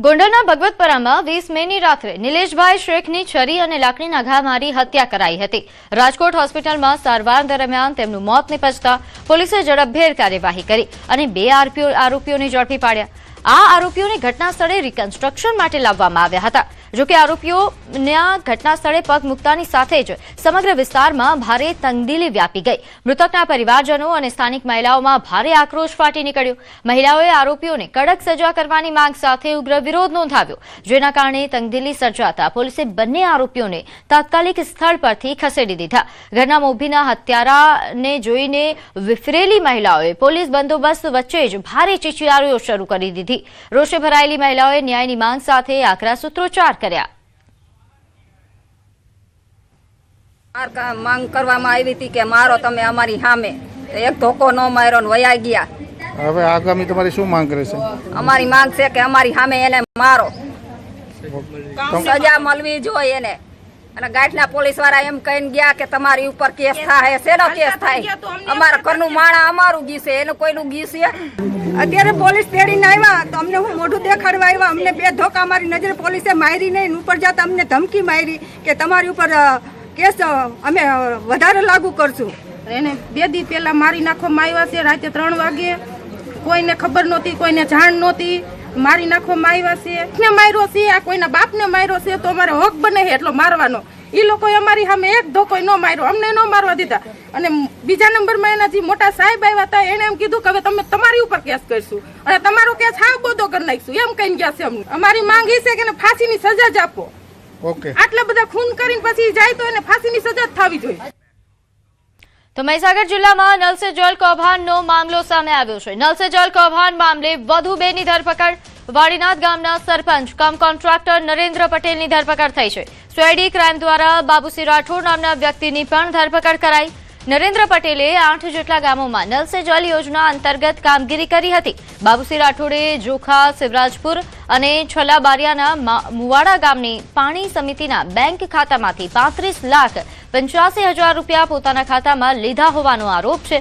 ગોંડલના ભગવતપરામાં 20 મેની રાત્રે નિલેશભાઈ શેખની છરી અને લાકડીના ઘા મારી હત્યા કરાઈ હતી। રાજકોટ હોસ્પિટલમાં સારવાર દરમિયાન તેમનું મોત નિપજતા પોલીસે ઝડપભેર કાર્યવાહી કરી અને 2 આરોપીઓને ઝડપી પાડ્યા। આ આરોપીઓને ઘટના સ્થળે રિકન્સ્ટ્રક્શન માટે લાવવામાં આવ્યા હતા। જોકે આરોપીઓના ઘટના સ્થળે પગ મૂકતાની સાથે જ સમગ્ર વિસ્તારમાં ભારે તંગદિલી વ્યાપી ગઈ। મૃતકના પરિવારજનો અને સ્થાનિક મહિલાઓમાં ભારે આક્રોશ ફાટી નીકળ્યો। મહિલાઓએ આરોપીઓને કડક સજા કરવાની માંગ સાથે ઉગ્ર વિરોધ નોંધાવ્યો, જેના કારણે તંગદિલી સર્જાતા પોલીસે બંને આરોપીઓને તાત્કાલિક સ્થળ પરથી ખસેડી દીધા। ઘરના મોભીના હત્યારાને જોઈને વિફરેલી મહિલાઓએ પોલીસ બંદોબસ્ત વચ્ચે જ ભારે ચીચિયારીઓ શરૂ કરી દીધી। રોષે ભરાયેલી મહિલાઓએ ન્યાયની માંગ સાથે આકરા સૂત્રોચ્ચાર કર્યા। માંગ કરવામાં આવી હતી કે મારો તમે અમારી સામે, એક ધોકો ન માર્યો ને વયા ગયા। હવે આગામી તમારી શું માંગ રહેશે? અમારી માંગ છે કે અમારી સામે એને મારો, સજા મળવી જોઈએ એને। અને ગાંઠના પોલીસ વાળા એમ કહીને ગયા કે તમારી ઉપર કેસ થાય। શેનો કેસ થાય? અમારા ઘરનું માણા અમારું ગીસે, એનું કોઈનું ગીસે। અત્યારે પોલીસ તેડીને આવ્યા તો અમને હું મોઢું દેખાડવા આવ્યા, અમને 2 ધોકા મારી નજરે પોલીસે મારી નહીં, ઉપર જતા અમને ધમકી મારી કે તમારી ઉપર કેસ અમે વધારે લાગુ કરશું। એને 2 દી પહેલા મારી નાખવામાં આવ્યા છે। રાતે 3 વાગે કોઈને ખબર નહોતી, કોઈને જાણ નહોતી, મારી નાખવામાં આવ્યા છે। માર્યો છે, આ કોઈના બાપને માર્યો છે તો અમારે હક બને છે એટલો મારવાનો। એ લોકોએ અમારી સામે એક ધોકો ન માર્યો, અમને ન મારવા દીધા। અને બીજા નંબરમાં એના જે મોટા સાહેબ આવ્યા હતા એને એમ કીધું કે હવે તમે તમારી ઉપર કેસ કરશું અને તમારો કેસ હાવ બોધો કરી નાખશું, એમ કહીને ગયા છે અમને। અમારી માંગ એ છે કે એને ફાંસીની સજા જ આપો। ઓકે, આટલા બધા ખૂન કરીને પછી જાય તો એને ફાંસીની સજા જ થવી જોઈએ। તો મહીસાગર જિલ્લામાં નલ સે જલ કૌભાંડનો મામલો સામે આવ્યો છે। નલ સે જલ કૌભાંડ મામલે વધુ 2ની ધરપકડ। વાડીનાથ ગામના સરપંચ કમ કોન્ટ્રાક્ટર નરેન્દ્ર પટેલની ધરપકડ થઈ છે। સીઆઈડી ક્રાઇમ દ્વારા બાબુસિંહ રાઠોડ નામના વ્યક્તિની પણ ધરપકડ કરાઈ। નરેન્દ્ર પટેલે 8 જેટલા ગામોમાં નલ સે જલ યોજના અંતર્ગત કામગીરી કરી હતી। બાબુસિંહ રાઠોડે જોખા, શિવરાજપુર અને છલાબારિયાના મુવાડા ગામની પાણી સમિતિના બેંક ખાતામાંથી 35,85,000 રૂપિયા પોતાના ખાતામાં લીધા હોવાનો આરોપ છે।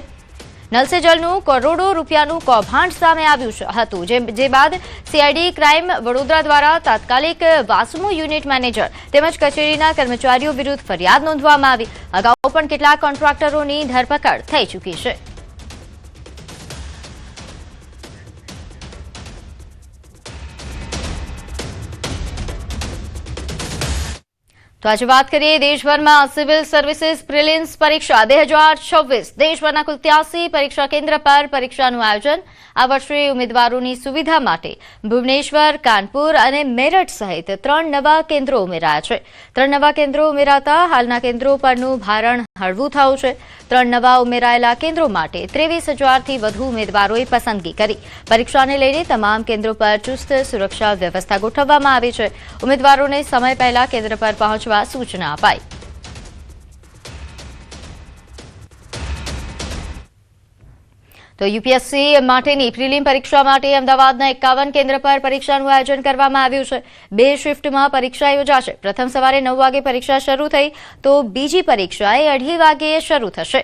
નલ સે જલનું કરોડો રૂપિયાનું કૌભાંડ સામે આવ્યું હતું, જે બાદ સીઆઈડી ક્રાઇમ વડોદરા દ્વારા તાત્કાલિક વાસ્મો યુનિટ મેનેજર તેમજ કચેરીના કર્મચારીઓ વિરુદ્ધ ફરિયાદ નોંધવામાં આવી। અગાઉ પણ કેટલાક કોન્ટ્રાક્ટરોની ધરપકડ થઈ ચૂકી છે। તો આજે વાત કરીએ દેશભરમાં સિવિલ સર્વિસીસ પ્રિલિમ્સ પરીક્ષા 2026। દેશભરના કુલ 83 પરીક્ષા કેન્દ્ર પર પરીક્ષાનું આયોજન। આ વર્ષે ઉમેદવારોની સુવિધા માટે ભુવનેશ્વર, કાનપુર અને મેરઠ સહિત 3 નવા કેન્દ્રો ઉમેરાયા છે। 3 નવા કેન્દ્રો ઉમેરાતા હાલના કેન્દ્રો પરનું ભારણ હળવું થયું છે। 3 નવા ઉમેરાયેલા કેન્દ્રો માટે 23,000થી વધુ ઉમેદવારોએ પસંદગી કરી। પરીક્ષાને લઈને તમામ કેન્દ્રો પર ચુસ્ત સુરક્ષા વ્યવસ્થા ગોઠવવામાં આવી છે। ઉમેદવારોને સમય પહેલા કેન્દ્ર પર પહોંચવા સૂચના અપાઈ। તો યુપીએસસી માટેની પ્રિલિમ પરીક્ષા માટે અમદાવાદના 51 કેન્દ્ર પર પરીક્ષાનું આયોજન કરવામાં આવ્યું છે। 2 શિફ્ટમાં પરીક્ષા યોજાશે। પ્રથમ સવારે 9 વાગે પરીક્ષા શરૂ થઈ તો બીજી પરીક્ષા 2:30 વાગ્યે શરૂ થશે।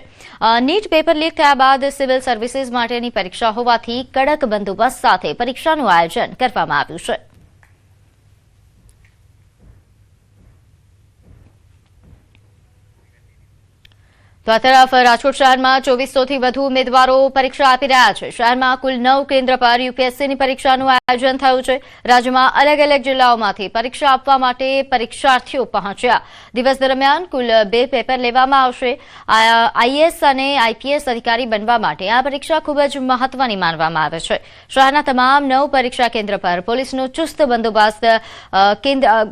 નીટ પેપર લીક થયા બાદ સિવિલ સર્વિસીસ માટેની પરીક્ષા હોવાથી કડક બંદોબસ્ત સાથે પરીક્ષાનું આયોજન કરવામાં આવ્યું છે। તો આ તરફ રાજકોટ શહેરમાં 2400થી વધુ ઉમેદવારો પરીક્ષા આપી રહ્યા છે। શહેરમાં કુલ 9 કેન્દ્ર પર યુપીએસસીની પરીક્ષાનું આયોજન થયું છે। રાજ્યમાં અલગ અલગ જિલ્લાઓમાંથી પરીક્ષા આપવા માટે પરીક્ષાર્થીઓ પહોંચ્યા। દિવસ દરમિયાન કુલ 2 પેપર લેવામાં આવશે। આઈએએસ અને આઈપીએસ અધિકારી બનવા માટે આ પરીક્ષા ખૂબ જ મહત્વની માનવામાં આવે છે। શહેરના તમામ 9 પરીક્ષા કેન્દ્ર પર પોલીસનો ચુસ્ત બંદોબસ્ત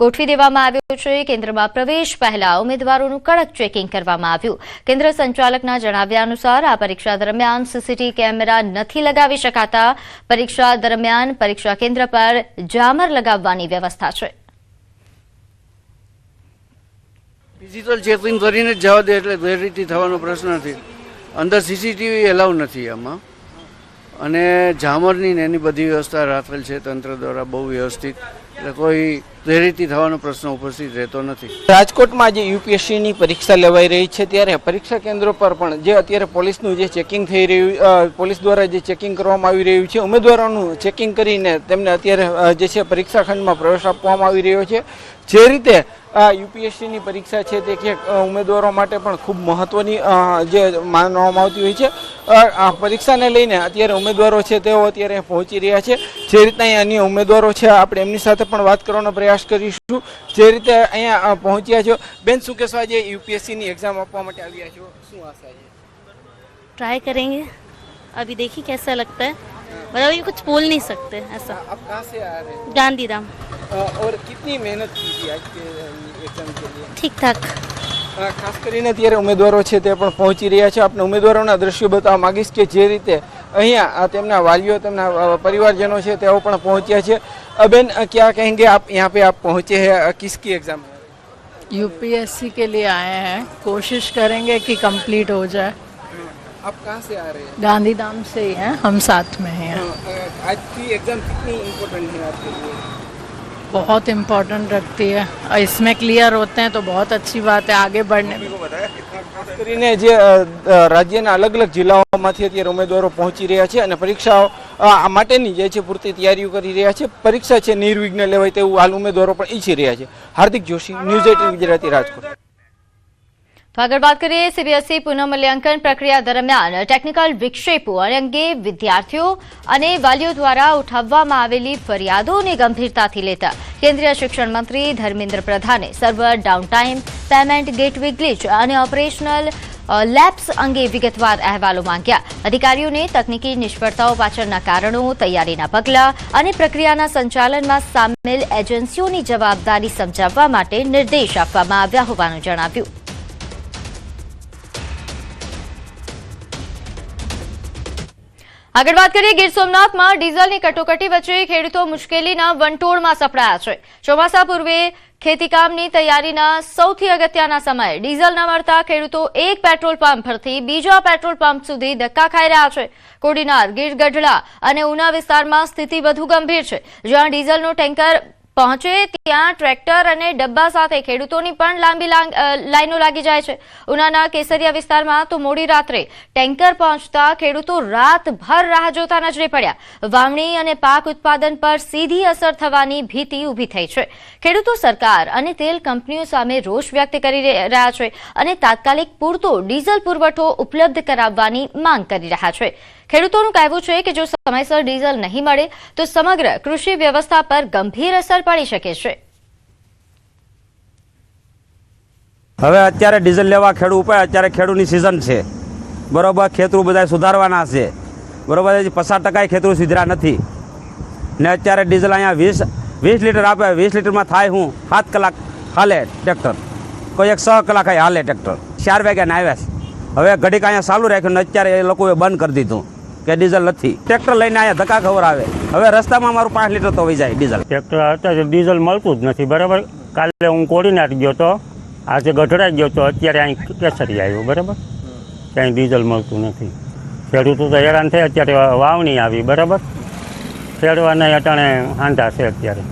ગોઠવી દેવામાં આવ્યો છે। કેન્દ્રમાં પ્રવેશ પહેલા ઉમેદવારોનું કડક ચેકિંગ કરવામાં આવ્યું। કેન્દ્ર સંચાલકના જણાવ્યા અનુસાર આ પરીક્ષા દરમિયાન સીસીટીવી કેમેરા નથી લગાવી શકાતા। પરીક્ષા દરમિયાન પરીક્ષા કેન્દ્ર પર જામર લગાવવાની વ્યવસ્થા છે। ડિજિટલ ચેકિંગ કરીને જ જવા દે એટલે ગેરરીતિ થવાનો પ્રશ્ન નથી। અંદર સીસીટીવી એલાઉ નથી આમાં, અને ઝામરની ને એની બધી વ્યવસ્થા રાખેલ છે તંત્ર દ્વારા બહુ વ્યવસ્થિત, એટલે કોઈ પ્રેરિત થવાનો પ્રશ્ન ઉપસ્થિત રહેતો નથી. રાજકોટમાં જે યુપીએસસીની પરીક્ષા લેવાઈ રહી છે ત્યારે પરીક્ષા કેન્દ્રો પર પણ જે અત્યારે પોલીસનું જે ચેકિંગ થઈ રહ્યું, પોલીસ દ્વારા જે ચેકિંગ કરવામાં આવી રહ્યું છે, ઉમેદવારોનું ચેકિંગ કરીને તેમને અત્યારે જે છે પરીક્ષા ખંડમાં પ્રવેશ આપવામાં આવી રહ્યો છે. જે રીતે આ યુપીએસસીની પરીક્ષા છે તે ક્યાંક ઉમેદવારો માટે પણ ખૂબ મહત્વની જે માનવામાં આવતી હોય છે. આ પરીક્ષાને લઈને અત્યારે ઉમેદવારો છે તેઓ અત્યારે પહોંચી રહ્યા છે. જે રીતના અહીંયા અન્ય ઉમેદવારો છે આપણે એમની સાથે પણ વાત કરવાનો પ્રયાસ કરીશું. જે રીતે અહીંયા પહોંચ્યા છો, બેન શું કહેશો, આજે યુપીએસસીની એક્ઝામ આપવા માટે આવ્યા છો, શું આશા છે? ट्राई करेंगे, अभी देखिए कैसा लगता है, मतलब अभी कुछ बोल नहीं सकते ऐसा. आप कहाँ से आ रहे हैं गांधीधाम. और कितनी मेहनत की थी आज के एग्जाम के लिए? ठीक ठाक. ખાસ કરીને અત્યારે ઉમેદવારો છે તે પણ પહોંચી રહ્યા છે. આપણે ઉમેદવારોના દ્રશ્યો બતાવવા માંગીશ કે જે રીતે અહીંયા તેમના વાલીઓ, તેમના પરિવારજનો છે તેઓ પણ પહોંચ્યા છે. બેન क्या कहेंगे आप, यहाँ पे आप पहुँचे हैं, किसकी एग्जाम है? यूपीएससी के लिए आए हैं, कोशिश करेंगे कि कंप्लीट हो जाए. आप कहाँ से आ रहे हैं? गांधीधाम से ही हैं, हम साथ में हैं. आज की एग्जाम कितनी इम्पोर्टेंट है आपके लिए? बहुत इम्पोर्टेंट रखती है, इसमें क्लियर होते हैं तो बहुत अच्छी बात है आगे बढ़ने में. ખાસ કરીને જે રાજ્યના અલગ અલગ જિલ્લાઓમાંથી અત્યારે ઉમેદવારો પહોંચી રહ્યા છે અને પરીક્ષાઓ માટેની જે છે પૂરતી તૈયારીઓ કરી રહ્યા છે. પરીક્ષા છે નિર્વિઘ્ન લેવાય તેવું હાલ ઉમેદવારો પણ ઈચ્છી રહ્યા છે. હાર્દિક જોશી, ન્યૂઝ 18 ગુજરાતી, રાજકોટ. તો આગળ વાત કરીએ સીબીએસઈ પુનઃમૂલ્યાંકન પ્રક્રિયા દરમિયાન ટેકનિકલ વિક્ષેપો અંગે વિદ્યાર્થીઓ અને વાલીઓ દ્વારા ઉઠાવવામાં આવેલી ફરિયાદોને ગંભીરતાથી લેતા કેન્દ્રીય શિક્ષણ મંત્રી ધર્મેન્દ્ર પ્રધાને server downtime, payment gateway glitch અને ઓપરેશનલ લેબ્સ અંગે વિગતવાર અહેવાલો માંગ્યા. અધિકારીઓને તકનીકી નિષ્ફળતાઓ પાછળના કારણો, તૈયારીના પગલાં અને પ્રક્રિયાના સંચાલનમાં સામેલ એજન્સીઓની જવાબદારી સમજાવવા માટે નિર્દેશ આપવામાં આવ્યા હોવાનું જણાવ્યું. આગળ વાત કરીએ ગીર સોમનાથમાં ડીઝલની કટોકટી વચ્ચે ખેડૂતો મુશ્કેલીના વંટોળમાં સપડાયા છે. ચોમાસા પૂર્વે ખેતીકામની તૈયારીના સૌથી અગત્યના સમયે ડીઝલ ન મળતા ખેડૂતો એક પેટ્રોલ પંપ પરથી બીજા પેટ્રોલ પંપ સુધી ધક્કા ખાઈ રહ્યા છે. કોડીનાર, ગીર ગઢડા અને ઉના વિસ્તારમાં સ્થિતિ વધુ ગંભીર છે. જ્યાં ડીઝલનું ટેન્કર પહોંચે ત્યાં ટ્રેક્ટર અને ડબ્બા સાથે ખેડૂતોની પણ લાંબી લાઈનો લાગી જાય છે. ઉનાના કેસરિયા વિસ્તારમાં તો મોડી રાત્રે ટેન્કર પહોંચતા ખેડૂતો રાતભર રાહ જોતા નજરે પડ્યા. વાવણી અને પાક ઉત્પાદન પર સીધી અસર થવાની ભીતિ ઊભી થઈ છે. ખેડૂતો સરકાર અને તેલ કંપનીઓ સામે રોષ વ્યક્ત કરી રહ્યા છે અને તાત્કાલિક પૂરતો ડીઝલ પુરવઠો ઉપલબ્ધ કરાવવાની માંગ કરી રહ્યા છે. ખેડૂતોનું કહેવું છે કે જો સમયસર ડીઝલ નહીં મળે તો સમગ્ર કૃષિ વ્યવસ્થા પર ગંભીર અસર પડી શકે છે. હવે અત્યારે ડીઝલ લેવા ખેડૂત ઉપર અત્યારે ખેડૂતની સિઝન છે, બરોબર. ખેતરું બધા સુધારવાના છે, બરોબર. 50% ખેતરું સુધરા નથી ને અત્યારે ડીઝલ અહીંયા 20 લીટર આપે. 20 લીટરમાં થાય હું 7 કલાક હાલે ટ્રેક્ટર, કોઈ 6 કલાક હાલે ટ્રેક્ટર. 4 વાગ્યાને આવ્યા છે, હવે ઘડીક અહીંયા ચાલુ રાખ્યું ને અત્યારે એ લોકોએ બંધ કરી દીધું કે ડીઝલ નથી. ટ્રેક્ટર લઈને અહીંયા ધક્કા ખબર આવે. હવે રસ્તામાં મારું 5 લીટર તો વહી જાય ડીઝલ. ટ્રેક્ટર અત્યારે ડીઝલ મળતું જ નથી, બરાબર. કાલે હું કોડીનાર ગયો તો, આજે ગઢડા ગયો તો, અત્યારે અહીં કેસરી આવ્યો, બરાબર. ક્યાંય ડીઝલ મળતું નથી. ખેડૂતો તો હેરાન થાય. અત્યારે વાવણી આવી, બરાબર. ખેડવાના અટાણે હાંધા છે અત્યારે.